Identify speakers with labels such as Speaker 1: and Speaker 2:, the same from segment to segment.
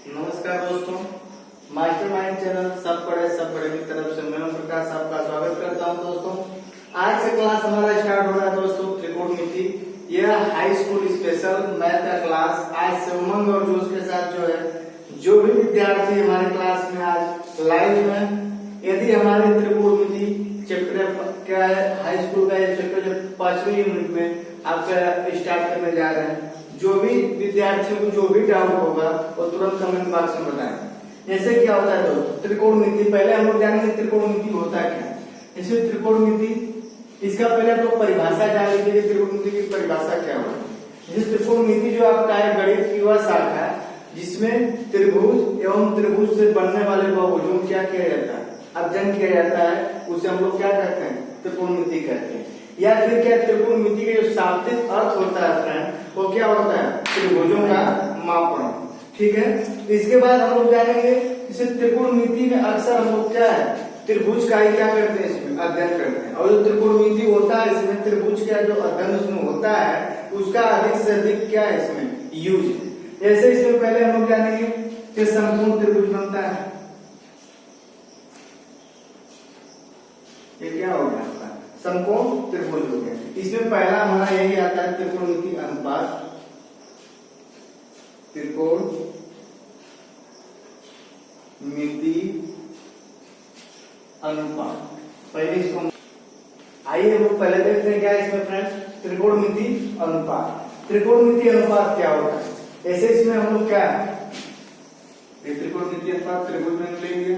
Speaker 1: नमस्कार दोस्तों, mastermind channel सब बड़े की तरफ से मैं ओम प्रकाश आपका स्वागत करता हूं। दोस्तों आज से क्लास हमारा स्टार्ट हो रहा है। दोस्तों त्रिकोणमिति, यह हाई स्कूल स्पेशल मैथ का क्लास आज से उमंग और जोश के साथ जो भी विद्यार्थी हमारे क्लास में आज लाइव में, यदि हमारे त्रिकोणमिति चैप्टर क्या है हाई स्कूल का ये चैप्टर जो 5वीं यूनिट में आपका स्टार्ट करने जा रहे हैं, जो भी विद्यार्थियों को जो भी डाउट होगा वो तुरंत कमेंट बॉक्स में बताएं। जैसे क्या होता है दोस्तों त्रिकोणमिति, पहले हम लोग जानेंगे त्रिकोणमिति होता क्या। जैसे त्रिकोणमिति, इसका पहले तो परिभाषा जान लीजिए कि त्रिकोणमिति की परिभाषा क्या होती है। जैसे त्रिकोणमिति जो आपका है गणित की वह शाखा है जिसमें त्रिभुज एवं त्रिभुज से बनने वाले बहुभुजों को क्या किया जाता है, अध्ययन किया जाता है, उसे हम लोग क्या कहते हैं, त्रिकोणमिति कहते हैं। या फिर क्या त्रिकोणमिति का जो शाब्दिक अर्थ होता है फ्रेंड, वो क्या होता है, त्रिभुजों का मापन। ठीक है, इसके बाद हम लोग जानेंगे इसे त्रिकोणमिति में अक्सर हम लोग क्या है, त्रिभुज का ही क्या करते हैं, इसमें अध्ययन करते हैं। और जो त्रिकोणमिति होता है इसमें त्रिभुज का जो अध्ययन उसमें होता है उसका अधिक से अधिक क्या है इसमें यूज। जैसे इसमें पहले हम लोग जानेंगे कि समकोण त्रिभुज बनता है, ये क्या हो गया आपका समकोण त्रिभुज हो गया। इसमें पहला हमारा यही आता है त्रिकोणमिति अनुपात, त्रिकोणमिति अनुपात। पहले इसको आइए हम लोग पहले देखते हैं क्या है इसमें फ्रेंड्स, त्रिकोणमिति अनुपात। त्रिकोणमिति अनुपात क्या होता है, ऐसे इसमें हम लोग क्या है त्रिकोणमिति अनुपात त्रिभुज में लेंगे।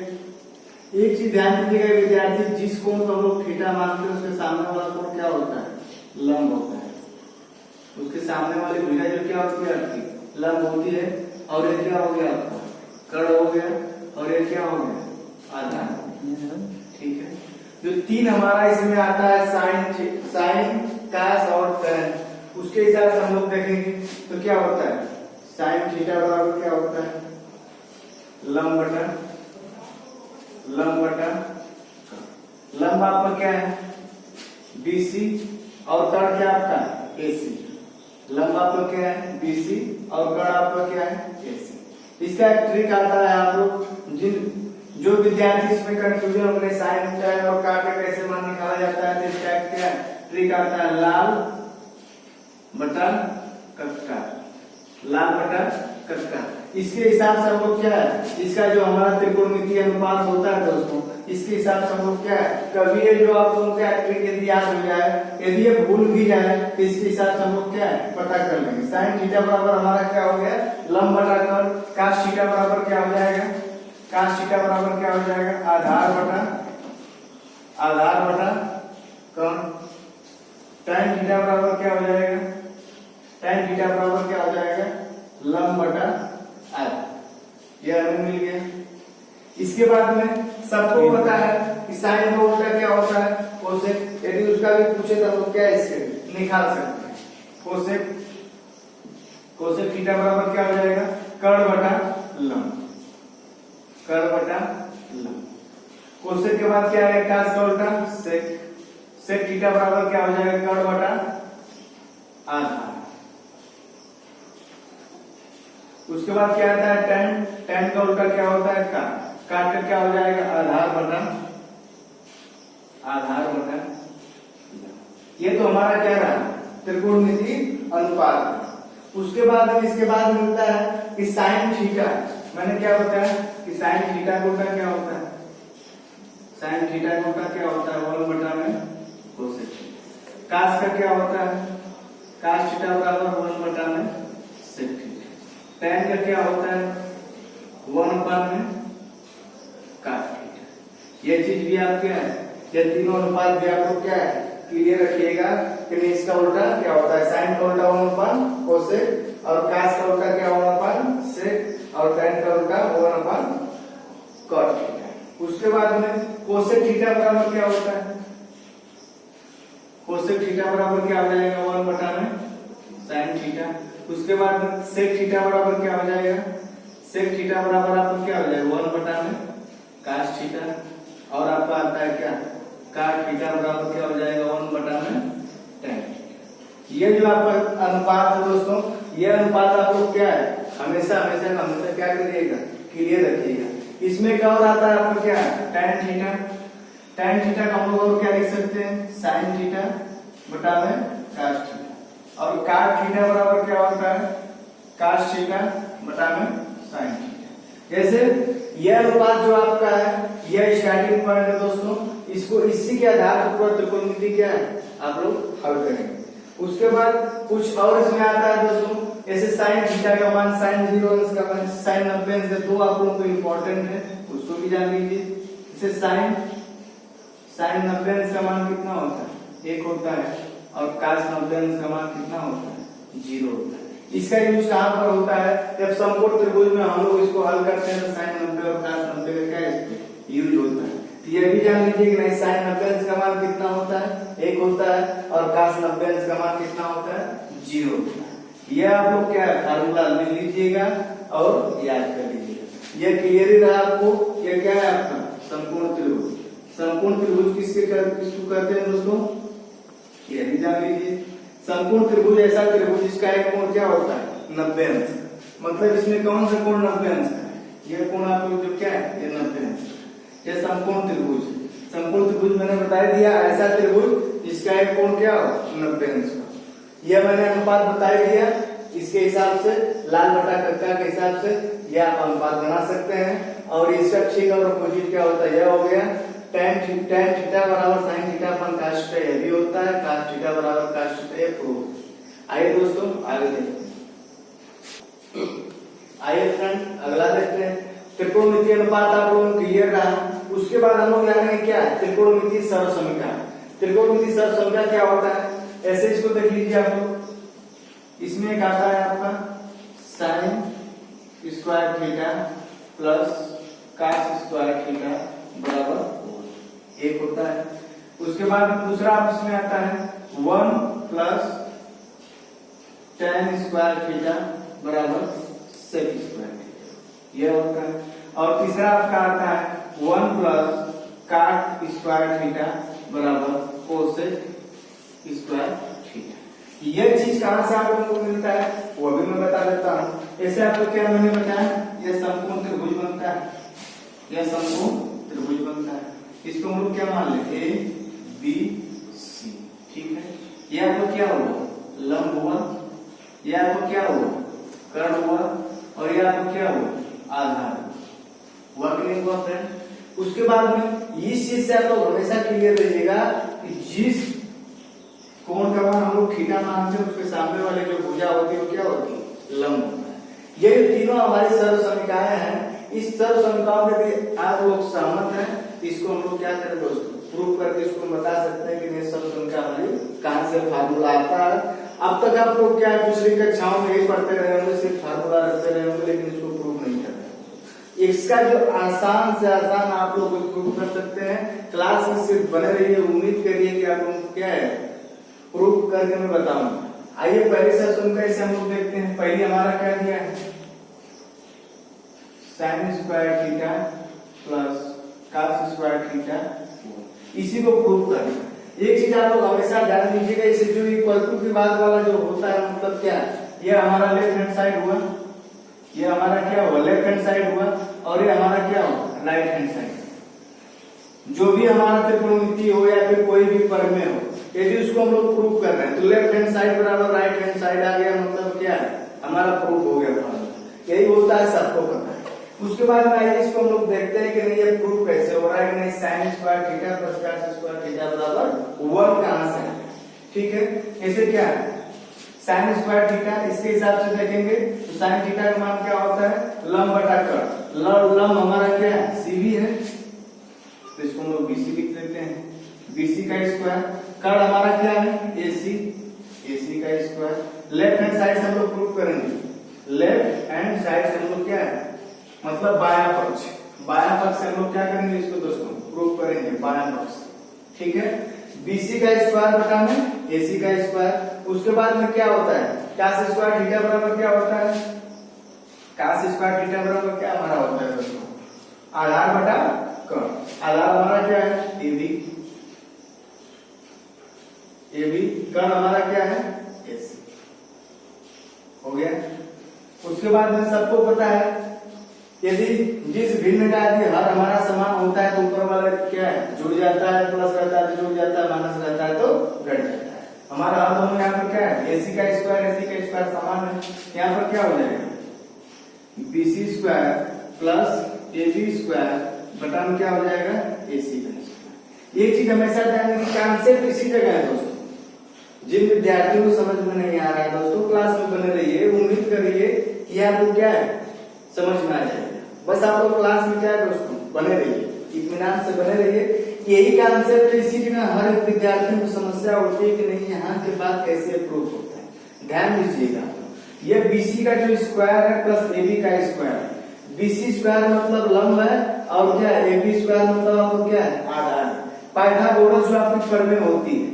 Speaker 1: एक चीज ध्यान दीजिएगा विद्यार्थी, जिस कोण को हम लोग थीटा मानते हैं उसके सामने वाला कोण क्या होता है, लंब होता है। उसके सामने वाली भुजा जो क्या होती है आपकी लंब होती है। और ये क्या हो गया आपका कर्ण हो गया, और ये क्या हो गया आधार। ठीक है, जो तीन हमारा इसमें आता है साइन कास और tan, उसके हिसाब से हम लोग देखेंगे तो क्या होता है, साइन थीटा बराबर क्या होता है लंब आपका क्या है BC और कर्ण क्या आपका AC। लंब आपका क्या है BC और कर्ण आपका क्या है AC। इसका एक ट्रिक आता है, आप लोग जो विद्यार्थी इसमें कंफ्यूजन हो गए साइन tan और कर्ण का कैसे मान निकाला जाता है, तो इसका क्या ट्रिक आता है लाल बटा कटका। इसके हिसाब से हम लोग क्या है, इसका जो हमारा त्रिकोणमिति अनुपात होता है दोस्तों, इसके हिसाब से हम लोग क्या है, कभी ये जो आप लोगों का ट्रिक यदि याद हो जाए, यदि ये भूल भी जाए तो इसके हिसाब से हम लोग क्या है पता कर लेंगे। साइन थीटा बराबर हमारा क्या हो गया लंब बटा कर्ण, कास थीटा बराबर क्या हो जाएगा, कास थीटा बराबर क्या हो जाएगा आधार बटा कर्ण। tan थीटा बराबर क्या हो जाएगा, tan थीटा बराबर क्या हो जाएगा लंब बटा आधा। यह हमें मिल गया। इसके बाद में सबको पता है कि साइन का उल्टा क्या होता है कोसेक। यदि उसका भी पूछे तो हम लोग क्या इसके निकाल सकते हैं, कोसेक थीटा बराबर क्या हो जाएगा कर्ण बटा लंब। कोसेक के बाद क्या है कास का उल्टा सेक थीटा बराबर क्या हो जाएगा कर्ण बटा आधा। उसके बाद क्या आता है tan का उल्टा क्या होता है काट का क्या हो जाएगा आधार बटा। ये तो हमारा क्या रहा त्रिकोणमिति अनुपात। उसके बाद हम इसके बाद मिलता है कि साइन थीटा, मैंने क्या बताया कि साइन थीटा का उल्टा क्या होता है, साइन थीटा का उल्टा क्या होता है 1 बटा में कोसेक। कास का क्या होता है कास थीटा बराबर 1 बटा में सेक थीटा। tan का क्या होता है 1 बटा में कास थीटा। ये चीज भी आप क्या है, ये तीनों अनुपात भी आपको क्या है क्लियर रखिएगा कि इसका उल्टा क्या होता है, साइन का उल्टा 1 बटा कोसेक और कास का उल्टा क्या 1 बटा सेक और tan का उल्टा 1 बटा कॉट थीटा। उसके बाद में कोसेक थीटा बराबर क्या होता है, कोसेक थीटा बराबर क्या हो जाएगा 1 बटा में साइन थीटा। उसके बाद सेक थीटा बराबर क्या हो जाएगा, सेक थीटा बराबर आपको क्या हो जाएगा 1 बटा में कास थीटा। और आपका आता है क्या काट थीटा बराबर क्या हो जाएगा 1 बटा में tan। ये जो आपका अनुपात है दोस्तों, ये अनुपात आपको क्या है हमेशा हमेशा हमेशा क्या करिएगा, क्लियर रखिएगा। इसमें क्या और आता है आपको क्या, tan थीटा। tan थीटा का हम लोग और क्या लिख सकते हैं, sin थीटा बटा में cos थीटा। और cot थीटा बराबर क्या होता है, cos थीटा बटा में sin थीटा। जैसे यह अनुपात जो आपका है, यह स्टार्टिंग पॉइंट है दोस्तों, इसको इसी के आधार पर पूरा त्रिकोणमिति क्या है आप लोग हल करेंगे। उसके बाद कुछ और इसमें आता है दोस्तों, जैसे sin थीटा का मान, sin 0 अंश का मान, sin 90 अंश का, दो आप लोगों को इंपॉर्टेंट है, उसको भी जान लीजिए। जैसे sin 90 अंश का मान कितना होता है, 1 होता है, और cos 90 अंश का मान कितना होता है, 0 होता है। इसका यूज कहां पर होता है, जब समकोण त्रिभुज में हम लोग इसको हल करते हैं तो sin 90 और cos 90 का क्या यूज होता है। तो ये भी जान लीजिए कि नहीं, sin 90 अंश का मान कितना होता है, 1 होता है, और cos 90 अंश का मान कितना होता है, 0 होता है। यह आप लोग क्या फार्मूला लिख लीजिएगा और याद कर लीजिएगा। यह क्लियर ही रहा आपको। यह क्या है आपका समकोण त्रिभुज। समकोण त्रिभुज किसको कहते हैं दोस्तों, यह भी जान लीजिए। समकोण त्रिभुज ऐसा त्रिभुज जिसका एक कोण क्या होता है, 90 अंश। मतलब इसमें कौन सा कोण 90 अंश का है, यह कोण आप लोग जो क्या है, ये 90 अंश का। यह समकोण त्रिभुज। समकोण त्रिभुज मैंने बता दिया, ऐसा त्रिभुज जिसका एक कोण क्या हो, 90 अंश का। यह मैंने अनुपात बता दिया, इसके हिसाब से लाल बटा कक्का के हिसाब से यह आप अनुपात बना सकते हैं। और इसका ठीक और अपोजिट क्या होता है, यह हो गया tan थीटा बराबर sin थीटा अपन cos थीटा, यह भी होता है cos थीटा बराबर cos थीटा, ये प्रूफ। आइए दोस्तों आगे देखते हैं। आइए फ्रेंड अगला देखते हैं। त्रिकोणमिति अनुपात आप लोगों को क्लियर रहा। उसके बाद हम लोग जानेंगे क्या है, त्रिकोणमिति सर्वसमीकरण। त्रिकोणमिति सर्वसमीकरण क्या होता है, ऐसे इसको देख लीजिए आप लोग। इसमें एक आता है आपका sin square theta plus cos square theta बराबर 1 होता है। उसके बाद दूसरा इसमें आता है 1 प्लस tan स्क्वायर थीटा बराबर sec स्क्वायर थीटा, यह होता है। और तीसरा आपका आता है 1 प्लस cot स्क्वायर थीटा बराबर cosec स्क्वायर थीटा। यह चीज कहां से आप लोगों को मिलता है वो भी मैं बता देता हूं। ऐसे आपको क्या मैंने बताया, यह समकोण त्रिभुज बनता है, यह समकोण त्रिभुज बनता है। इसको हम लोग क्या मान लेते हैं, A B C, ठीक है। यह आपको क्या हुआ, लंब हुआ, यह आपको क्या हुआ, कर्ण हुआ, और यह आपको क्या हुआ, आधार हुआ कि नहीं हुआ फ्रेंड। उसके बाद में इस चीज से आप लोग हमेशा क्लियर रहिएगा कि जिस कोण का मान हम लोग थीटा मानते हैं उसके सामने वाले जो भुजा होती है वो क्या होती है, लंब होता है। ये तीनों हमारी सर्व समीकरण हैं। इस सर्व समीकरण के लिए आप लोग सहमत हैं, इसको हम लोग क्या करें दोस्तों, प्रूव करके इसको बता सकते हैं कि ये सर्व समीकरण हमारी कहां से फार्मूला आता है। अब तक आप लोग क्या पिछली कक्षाओं में यही पढ़ते रहे होंगे, सिर्फ फार्मूला रखते रहे होंगे, लेकिन इसको प्रूव नहीं कर रहे। इसका जो आसान से आसान आप लोग प्रूव कर सकते हैं। क्लास में सिर्फ बने रहिए, उम्मीद करिए कि आप लोग क्या है प्रूफ करके मैं बताऊंगा। आइए पहले से सुनकर इसे हम लोग देखते हैं। पहले हमारा क्या दिया है, sin square theta plus cos square theta, इसी को प्रूफ करना। एक चीज आप लोग हमेशा ध्यान दीजिएगा, इसे जो इक्वल टू के बाद वाला जो होता है मतलब क्या, ये हमारा लेफ्ट हैंड साइड हुआ, ये हमारा क्या हुआ, लेफ्ट हैंड साइड हुआ, और ये हमारा क्या हुआ, राइट हैंड साइड। जो भी हमारा त्रिकोणमिति हो या फिर कोई भी प्रमेय हो, यदि उसको हम लोग प्रूव कर रहे हैं तो लेफ्ट हैंड साइड बराबर राइट हैंड साइड आ गया, मतलब क्या है हमारा प्रूफ हो गया। यही होता है, सबको पता है। उसके बाद में आइए इसको हम लोग देखते हैं कि नहीं ये प्रूफ कैसे हो रहा है कि नहीं। sin square theta plus cos square theta बराबर 1 कहां से है, ठीक है। ऐसे क्या है sin स्क्वायर थीटा, इसके हिसाब से देखेंगे तो sin थीटा का मान क्या होता है, लंब बटा कर्ण। लंब हमारा क्या है, CB है, तो इसको हम लोग BC लिख लेते हैं, BC का स्क्वायर। कर्ण हमारा क्या है, AC, AC का स्क्वायर। लेफ्ट हैंड साइड से हम लोग प्रूव करेंगे, लेफ्ट हैंड साइड से हम लोग क्या है मतलब बायां पक्ष, बायां पक्ष से हम लोग क्या करेंगे इसको दोस्तों प्रूव करेंगे, बायां पक्ष, ठीक है। BC का स्क्वायर बटा में AC का स्क्वायर। उसके बाद में क्या होता है, cos स्क्वायर थीटा बराबर क्या होता है, cos स्क्वायर थीटा बराबर क्या हमारा होता है दोस्तों, आधार बटा कर्ण। आधार हमारा क्या है AB, AB, कर्ण हमारा क्या है AC, हो गया। उसके बाद में सबको पता है यदि जिस भिन्न का यदि हर हमारा समान होता है तो ऊपर वाला क्या है जुड़ जाता है, प्लस रहता है तो जुड़ जाता है, माइनस रहता है तो घट जाता है। हमारा हर दोनों यहाँ पर क्या है AC का स्क्वायर समान है, यहाँ पर क्या हो जाएगा BC square plus AB square बटा में क्या हो जाएगा AC का स्क्वायर। ये चीज हमेशा ध्यान रखिए, कॉन्सेप्ट इसी जगह है दोस्तों। जिन विद्यार्थियों को समझ में नहीं आ रहा है दोस्तों क्लास में बने रहिए, उम्मीद करिए कि आपको क्या है समझ में आ जाएगा। बस आप लोग क्लास में क्या है दोस्तों बने रहिए, इत्मीनान से बने रहिए। यही कॉन्सेप्ट इसी जगह हर एक विद्यार्थी को समस्या होती है कि नहीं यहाँ के बाद कैसे अप्रूव होता है। ध्यान दीजिएगा, ये BC का जो स्क्वायर है प्लस AB का स्क्वायर है। BC स्क्वायर मतलब लंब है और क्या है AB स्क्वायर मतलब आपको क्या है आधार। पाइथागोरस जो आपकी प्रमेय होती है,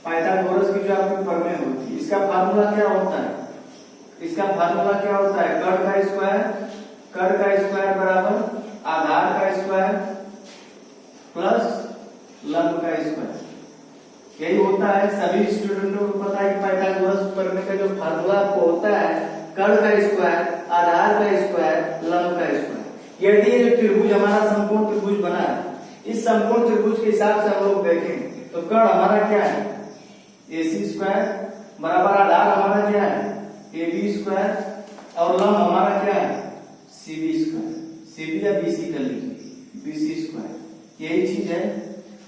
Speaker 1: पाइथागोरस की जो आपकी प्रमेय होती है, इसका फार्मूला क्या होता है, इसका फार्मूला क्या होता है कर्ण का स्क्वायर बराबर आधार का स्क्वायर प्लस लंब का स्क्वायर। यही होता है, सभी स्टूडेंटों को पता है कि पाइथागोरस प्रमेय का जो फार्मूला आपको होता है कर्ण का स्क्वायर आधार का स्क्वायर लंब का स्क्वायर। यदि ये त्रिभुज हमारा समकोण त्रिभुज बना है, इस समकोण त्रिभुज के हिसाब से हम लोग देखें तो कर्ण हमारा क्या है AC स्क्वायर बराबर आधार हमारा क्या है AB स्क्वायर और लंब हमारा क्या है CB स्क्वायर। CB या BC कर लीजिए BC स्क्वायर, यही चीज है।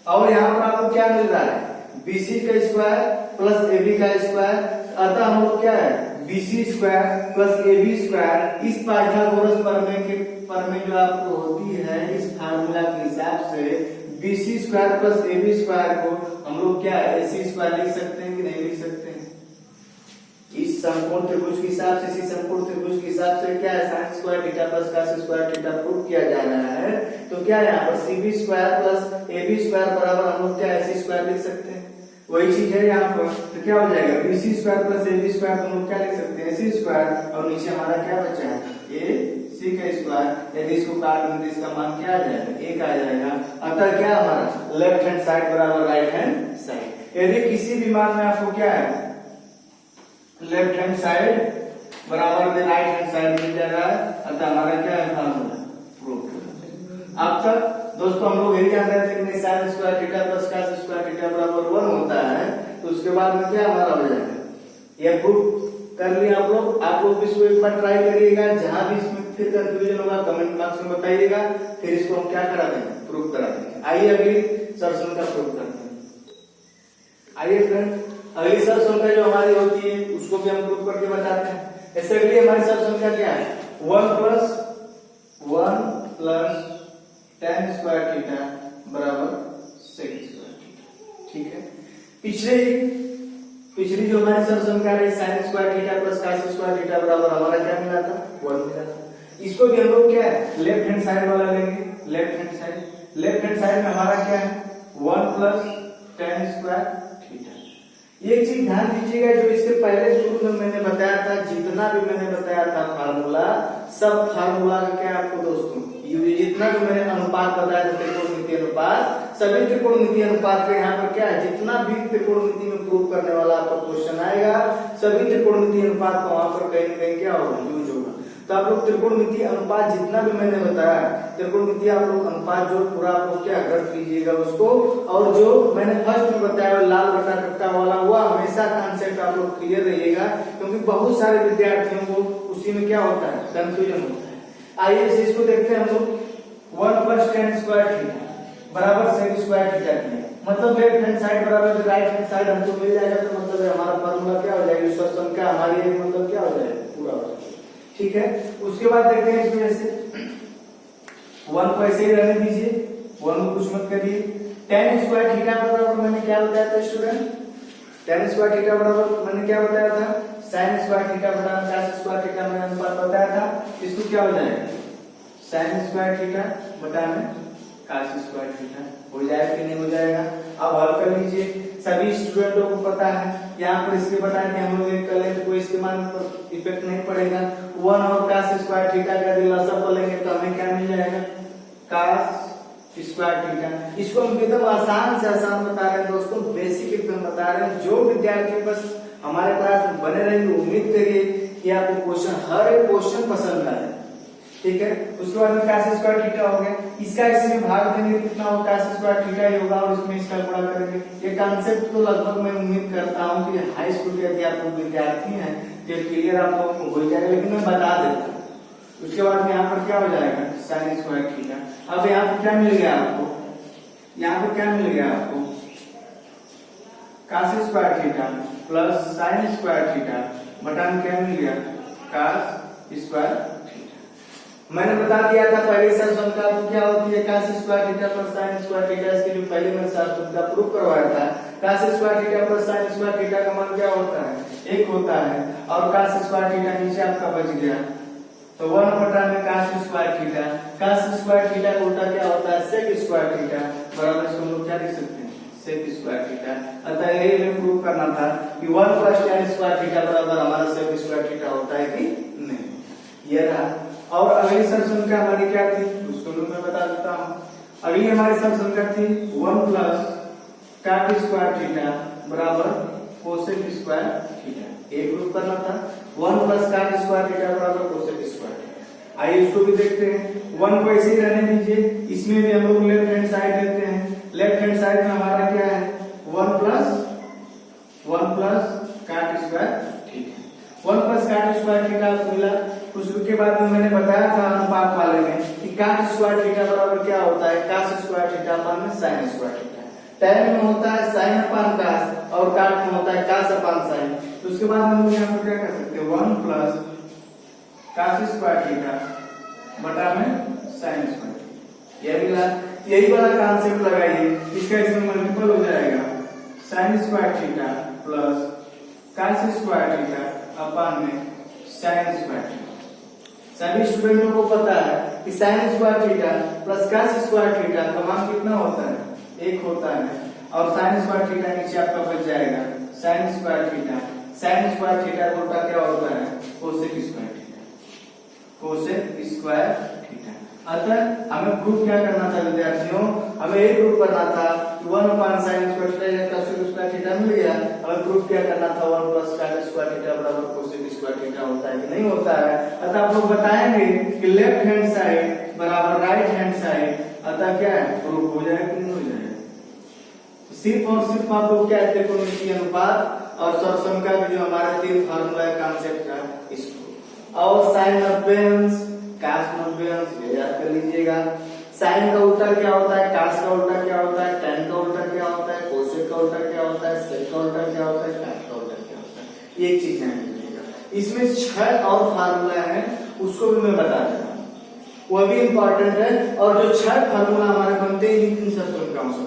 Speaker 1: और यहाँ पर आपको क्या मिल रहा है BC का स्क्वायर प्लस AB का स्क्वायर, अतः हम लोग क्या है BC square plus AB square. इस पाइथागोरस प्रमेय जो आपको होती है इस फार्मूला के हिसाब से BC square plus AB square को हम लोग क्या है AC स्क्वायर लिख सकते हैं कि नहीं लिख सकते हैं। इस समकोण त्रिभुज के हिसाब से, इसी समकोण त्रिभुज के हिसाब से क्या है sin square theta plus cos square theta prove किया जा रहा है। तो क्या है यहाँ पर CB square plus AB square बराबर हम लोग क्या AC स्क्वायर लिख सकते हैं। वही चीज है यहाँ पर, तो क्या हो जाएगा BC square plus AB square हम लोग क्या लिख सकते हैं AC स्क्वायर और नीचे हमारा क्या बचा है AC का स्क्वायर। यदि इसको काट दें तो इसका मान क्या आ जाएगा 1 आ जाएगा। अतः क्या हमारा लेफ्ट हैंड साइड बराबर राइट हैंड साइड। यदि किसी भी मान में आपको क्या है लेफ्ट हैंड साइड बराबर राइट हैंड साइड मिल जाएगा, अतः हमारा क्या है फार्मूला प्रूफ। अब तक दोस्तों हम लोग यही जान रहे थे कि नहीं sin square theta plus cos square theta बराबर 1 होता है, तो उसके बाद में क्या हमारा हो जाएगा ये प्रूफ कर लिया आप लोग इसको एक बार ट्राई करिएगा। जहां भी इसमें फिर कंफ्यूजन होगा कमेंट बॉक्स में बताइएगा, फिर इसको हम क्या करा देंगे प्रूफ करा देंगे। आइए अगली सर्सन का प्रूफ करते हैं। आइए फ्रेंड अगली सब संख्या जो हमारी होती है उसको भी हम प्रूफ करके बताते हैं। ऐसे अगली हमारी सब संख्या क्या है 1 प्लस tan स्क्वायर थीटा बराबर sec स्क्वायर थीटा। ठीक है, पिछली जो हमारी सब संख्या है sin square theta plus cos square theta बराबर हमारा क्या मिला था 1 मिला था। इसको भी हम लोग क्या है लेफ्ट हैंड साइड वाला लेंगे। लेफ्ट हैंड साइड में हमारा क्या है 1 प्लस tan स्क्वायर थीटा। एक चीज ध्यान दीजिएगा, जो इसके पहले शुरू में मैंने बताया था, जितना भी मैंने बताया था फार्मूला, सब फार्मूला का क्या आपको दोस्तों ये जितना भी मैंने अनुपात बताया था त्रिकोणमितीय अनुपात, सभी त्रिकोणमितीय अनुपात के यहाँ पर क्या है जितना भी त्रिकोणमिति में प्रूव करने वाला आपका क्वेश्चन आएगा सभी त्रिकोणमितीय अनुपात का वहां पर कहीं न कहीं क्या होगा यूज होगा। तो आप लोग त्रिकोणमितीय अनुपात जितना भी मैंने बताया त्रिकोणमितीय आप लोग अनुपात जो पूरा आप लोग क्या रख लीजिएगा उसको, और जो मैंने फर्स्ट में बताया लाल बटा कट्टा वाला हुआ हमेशा कॉन्सेप्ट आप लोग क्लियर रहिएगा, क्योंकि बहुत सारे विद्यार्थियों को उसी में क्या होता है कंफ्यूजन होता है। आइए इसको देखते हैं हम लोग 1 प्लस tan स्क्वायर थीटा बराबर sec स्क्वायर थीटा किया, मतलब लेफ्ट हैंड साइड बराबर राइट हैंड साइड हमको मिल जाएगा, तो मतलब हमारा फार्मूला क्या हो जाएगा सब संख्या हमारी एक मतलब क्या हो जाएगा पूरा हो जाएगा। ठीक है, उसके बाद देखते हैं इसमें से 1 को ऐसे ही रहने दीजिए, 1 को कुछ मत करिए। tan स्क्वायर थीटा बराबर मैंने क्या बताया था स्टूडेंट, tan स्क्वायर थीटा बराबर मैंने क्या बताया था sin स्क्वायर थीटा बटा cos स्क्वायर थीटा मैंने अनुपात बताया था। इसको क्या हो जाएगा sin स्क्वायर थीटा बटा में cos स्क्वायर थीटा हो जाएगा कि नहीं हो जाएगा। अब हल कर लीजिए, सभी स्टूडेंटों को पता है यहाँ पर इसके बताएं कि हम लोग एक कर लेंगे कोई इसके मान पर इफेक्ट नहीं पड़ेगा। 1 और cos स्क्वायर थीटा का यदि लसाअ कर लेंगे तो हमें क्या मिल जाएगा cos स्क्वायर थीटा। इसको हम एकदम आसान से आसान बता रहे हैं दोस्तों, बेसिक एकदम बता रहे हैं। जो विद्यार्थी बस हमारे क्लास में बने रहिए। उम्मीद करिए कि आपको क्वेश्चन, हर एक क्वेश्चन पसंद आए। ठीक है, उसके बाद में cos स्क्वायर थीटा हो गया, इसका इसमें भाग देंगे कितना होगा, cos स्क्वायर थीटा ही होगा और इसमें इसका गुणा करेंगे। ये कॉन्सेप्ट तो लगभग मैं उम्मीद करता हूं कि हाई स्कूल के अध्यापक विद्यार्थी हैं तो क्लियर आप लोगों को हो जाएगा, लेकिन मैं बता देता हूं। उसके बाद में यहाँ पर क्या हो जाएगा, sin स्क्वायर थीटा। अब यहाँ पर क्या मिल गया आपको, यहाँ पर क्या मिल गया आपको, cos square theta plus sin square theta बटा में क्या मिल गया, cos स्क्वायर थीटा। मैंने बता दिया था पहले सर संख्या क्या होती है, cos square theta plus sin square theta. इसके लिए पहले मैंने सर संख्या प्रूव करवाया था। cos square theta plus sin square theta का मान क्या होता है, 1 होता है, और cos स्क्वायर थीटा नीचे आपका बच गया तो 1 बटा में cos square theta. cos square theta का उल्टा क्या होता है, sec स्क्वायर थीटा, बराबर इसको हम लोग क्या लिख सकते हैं, sec स्क्वायर थीटा। अतः यही हमें प्रूव करना था कि 1 प्लस tan स्क्वायर थीटा बराबर हमारा sec स्क्वायर थीटा होता है कि नहीं। ये रहा। और अगली सब संख्या हमारी क्या थी, उसको मैं बता देता हूँ। अगली हमारी सब संख्या थी 1 प्लस cot स्क्वायर थीटा बराबर कोसेक स्क्वायर थीटा। एक ग्रुप करना था, 1 प्लस cot स्क्वायर थीटा बराबर कोसेक स्क्वायर थीटा। आइए इसको भी देखते हैं। 1 को ऐसे ही रहने दीजिए, इसमें भी हम लोग लेफ्ट हैंड साइड लेते हैं। लेफ्ट हैंड साइड में हमारा क्या है, 1 plus cot square theta. 1 plus cot square theta मिला। उसके बाद में मैंने बताया था अनुपात वाले में कि cot स्क्वायर थीटा बराबर क्या होता है, cos स्क्वायर थीटा अपान में sin स्क्वायर थीटा। tan में होता है sin अपान cos और cot में होता है cos अपान sin। तो उसके बाद हम लोग यहाँ पर क्या कर सकते हैं, 1 प्लस cos स्क्वायर थीटा बटा में sin स्क्वायर थीटा। यह मिला। यही वाला कॉन्सेप्ट लगाइए, इसका इसमें मल्टीपल हो जाएगा, sin square theta plus cos square theta upon में sin स्क्वायर थीटा। सभी स्टूडेंटों को पता है कि sin square theta plus cos square theta का मान कितना होता है, 1 होता है, और sin स्क्वायर थीटा नीचे आपका बच जाएगा sin square theta. sin square theta का उल्टा क्या होता है, cosec square theta, cosec square theta. अतः हमें प्रूफ क्या करना था विद्यार्थियों, हमें ये प्रूफ करना था कि 1 अपान sin square theta cosec square theta मिल गया। हमें प्रूफ क्या करना था, 1 प्लस cot स्क्वायर थीटा बराबर कोसेक स्क्वायर थीटा होता है कि नहीं होता है। अतः आप लोग बताएंगे कि लेफ्ट हैंड साइड बराबर राइट हैंड साइड, अतः क्या है, प्रूफ हो जाएगा कि नहीं हो जाएगा। सिर्फ और सिर्फ आप लोग क्या त्रिकोणमितीय अनुपात और सरसंख्या के जो हमारे 3 फार्मूला है कॉन्सेप्ट का, इसको और sin 90 अंश cos 90 अंश याद कर लीजिएगा। sin का उल्टा क्या होता है, cos का उल्टा क्या होता है, tan का उल्टा क्या होता है, cosec का उल्टा क्या होता है, sec का उल्टा क्या होता है, cot का उल्टा क्या होता है। एक चीज ध्यान रखिएगा, इसमें 6 और फार्मूला है, उसको भी मैं बता देता हूँ, वो भी इंपॉर्टेंट है। और जो 6 फार्मूला हमारे बनते हैं इन सब संख्याओं से।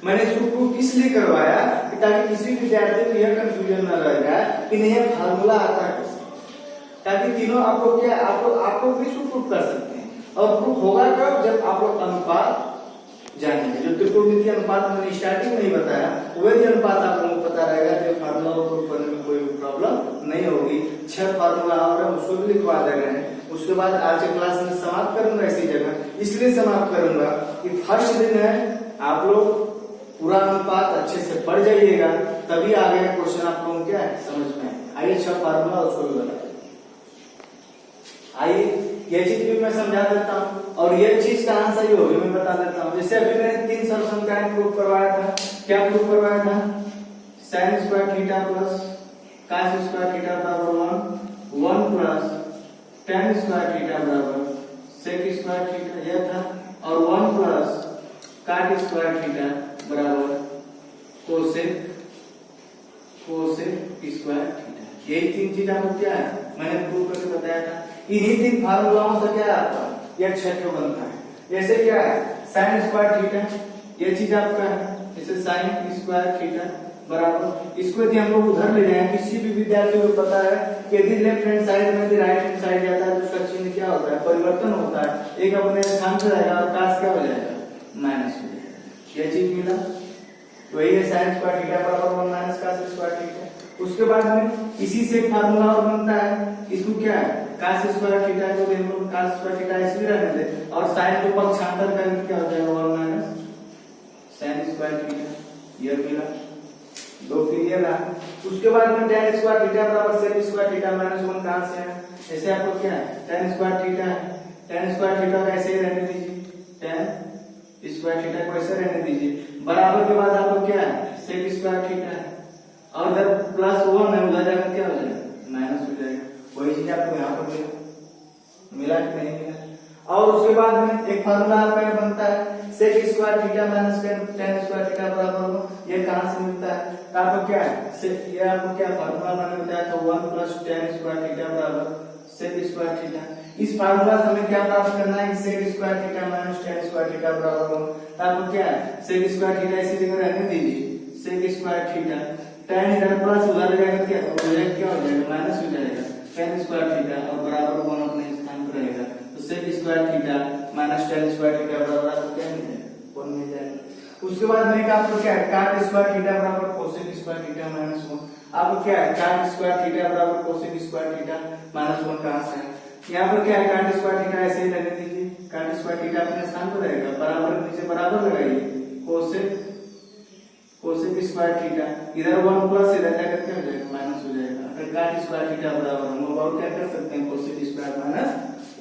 Speaker 1: मैंने इसको प्रूफ इसलिए करवाया कि ताकि किसी विद्यार्थी को यह कंफ्यूजन न रह जाए कि नहीं फार्मूला आता है, ताकि तीनों आप लोग क्या, आप लोग भी इसको प्रूफ कर सकते हैं। और प्रूफ होगा कब, जब आप लोग अनुपात जानेंगे। जो त्रिकोणमितीय अनुपात मैंने स्टार्टिंग में ही बताया, वही अनुपात आप लोगों को पता रहेगा, जो फार्मूला को प्रूफ करने में कोई प्रॉब्लम नहीं होगी। 6 फार्मूला और उसको भी लिखवा दे रहे हैं। उसके बाद आज के क्लास में समाप्त करूंगा इसी जगह, इसलिए समाप्त करूंगा कि फर्स्ट दिन है, आप लोग पूरा अनुपात अच्छे से पढ़ जाइएगा, तभी आगे क्वेश्चन आप लोगों को क्या है समझ में आइए। 6 फार्मूला उसको भी बता, आइए ये चीज भी मैं समझा देता हूँ, और ये चीज कहाँ सही होगी मैं बता देता हूँ। जैसे अभी मैंने 3 सरसंख्याएं प्रूव करवाया था, क्या प्रूव करवाया था, sin square theta plus cos square theta बराबर 1 प्लस tan स्क्वायर थीटा बराबर sec स्क्वायर थीटा, यह था, और 1 प्लस cot स्क्वायर थीटा बराबर कोसेक स्क्वायर थीटा। यही 3 चीज आपको क्या है मैंने प्रूव करके बताया था। इन्हीं 3 फार्मूलाओं से क्या आता है, यह 6 बनता है। जैसे क्या है, sin स्क्वायर थीटा, ये चीज आपका है, जैसे sin स्क्वायर थीटा बराबर, इसको यदि हम लोग उधर ले जाए, किसी भी विद्यार्थी को पता है कि यदि लेफ्ट हैंड साइड में यदि राइट हैंड साइड जाता है तो उसका चिन्ह क्या होता है, परिवर्तन होता है, एक अपने स्थान पर रहेगा और cos क्या हो जाएगा, माइनस हो जाएगा। यह चीज मिला, वही है sin स्क्वायर थीटा बराबर 1 माइनस cos स्क्वायर थीटा। उसके बाद में इसी से फार्मूला और बनता है, इसको क्या है, cos स्क्वायर थीटा को हम लोग cos स्क्वायर थीटा इसलिए रहने दे, और sin को पक्षांतर करके क्या हो जाएगा 1 माइनस sin स्क्वायर थीटा। यह मिला, 2 क्लियर है। उसके बाद में tan स्क्वायर थीटा बराबर sec स्क्वायर थीटा माइनस 1 कहां से है? ऐसे आपको क्या है tan स्क्वायर थीटा है, tan स्क्वायर थीटा को ऐसे ही रहने दीजिए, tan स्क्वायर थीटा को ऐसे रहने दीजिए, बराबर के बाद आपको क्या है sec स्क्वायर थीटा है, और इधर प्लस 1 है उधर जाकर क्या हो जाएगा माइनस हो जाएगा। वही चीज आपको यहाँ पर मिला कि नहीं मिला? और उसके बाद में एक फार्मूला आपका बनता है sec square theta minus tan square theta बराबर हो, ये कहां से मिलता है? तो आपको क्या है ये आपको क्या फार्मूला बना मिलता है, तो 1 प्लस tan स्क्वायर थीटा बराबर sec स्क्वायर थीटा। इस फार्मूला से हमें क्या प्राप्त करना है कि sec square theta minus tan square theta बराबर हो, तो आपको क्या है sec स्क्वायर थीटा इसी जगह रहने दीजिए, sec स्क्वायर थीटा tan इधर प्लस उधर जाएगा क्या हो जाएगा माइनस हो जाएगा tan स्क्वायर थीटा, और बराबर 1 अपने स्थान पर रहेगा, तो sec square theta minus tan square theta बराबर आपको क्या मिल जाएगा 1 मिल जाएगा। उसके बाद में आपको क्या है cot स्क्वायर थीटा बराबर cosec स्क्वायर थीटा माइनस 1, आपको क्या है cot स्क्वायर थीटा बराबर cosec स्क्वायर थीटा माइनस 1 कहां से है? यहाँ पर क्या है cot स्क्वायर थीटा ऐसे ही रहने दीजिए, cot स्क्वायर थीटा अपने स्थान पर रहेगा, बराबर नीचे बराबर लगाइए cosec स्क्वायर थीटा, इधर 1 प्लस इधर जाकर क्या हो जाएगा माइनस हो जाएगा। अगर cot स्क्वायर थीटा बराबर हम और क्या कर सकते हैं cosec स्क्वायर माइनस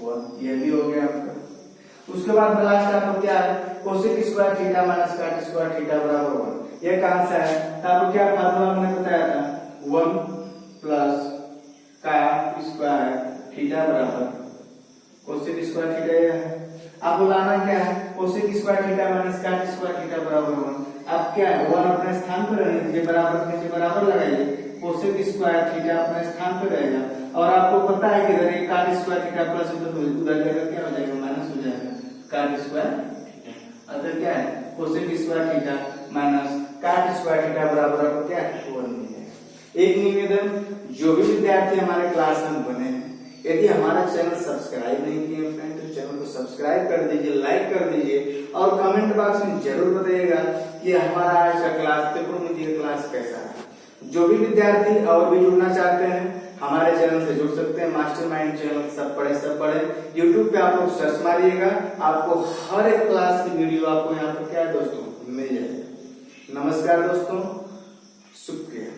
Speaker 1: 1, ये भी हो गया आपका। उसके बाद लास्ट आपको क्या है cosec square theta minus cot square theta बराबर 1, ये कहां से है? तो आपको क्या फार्मूला मैंने बताया था 1 प्लस cot स्क्वायर थीटा बराबर cosec स्क्वायर थीटा है। आपको लाना क्या है cosec square theta minus cot square theta बराबर 1, अब क्या है 1 अपने स्थान पर रहने दीजिए, बराबर नीचे बराबर लगाइए, cosec स्क्वायर थीटा अपने स्थान पर रहेगा, और आपको पता है कि इधर cot स्क्वायर थीटा प्लस उधर जाकर क्या हो जाएगा माइनस हो जाएगा cot स्क्वायर थीटा, अतः क्या है cosec square theta minus cot square theta बराबर आपको क्या है 1 मिल जाएगा। एक निवेदन, जो भी विद्यार्थी हमारे क्लास में बने हैं, यदि हमारा चैनल सब्सक्राइब नहीं किए फ्रेंड तो चैनल को सब्सक्राइब कर दीजिए, लाइक कर दीजिए, और कमेंट बॉक्स में जरूर बताइएगा कि हमारा आज का क्लास त्रिकोणमिति का क्लास कैसा है। जो भी विद्यार्थी और भी जुड़ना चाहते हैं हमारे चैनल से जुड़ सकते हैं, मास्टरमाइंड चैनल सब पढ़े यूट्यूब पे आप लोग सर्च मारिएगा, आपको हर एक क्लास की वीडियो आपको यहाँ पर क्या है दोस्तों मिल जाएगा। नमस्कार दोस्तों, शुक्रिया।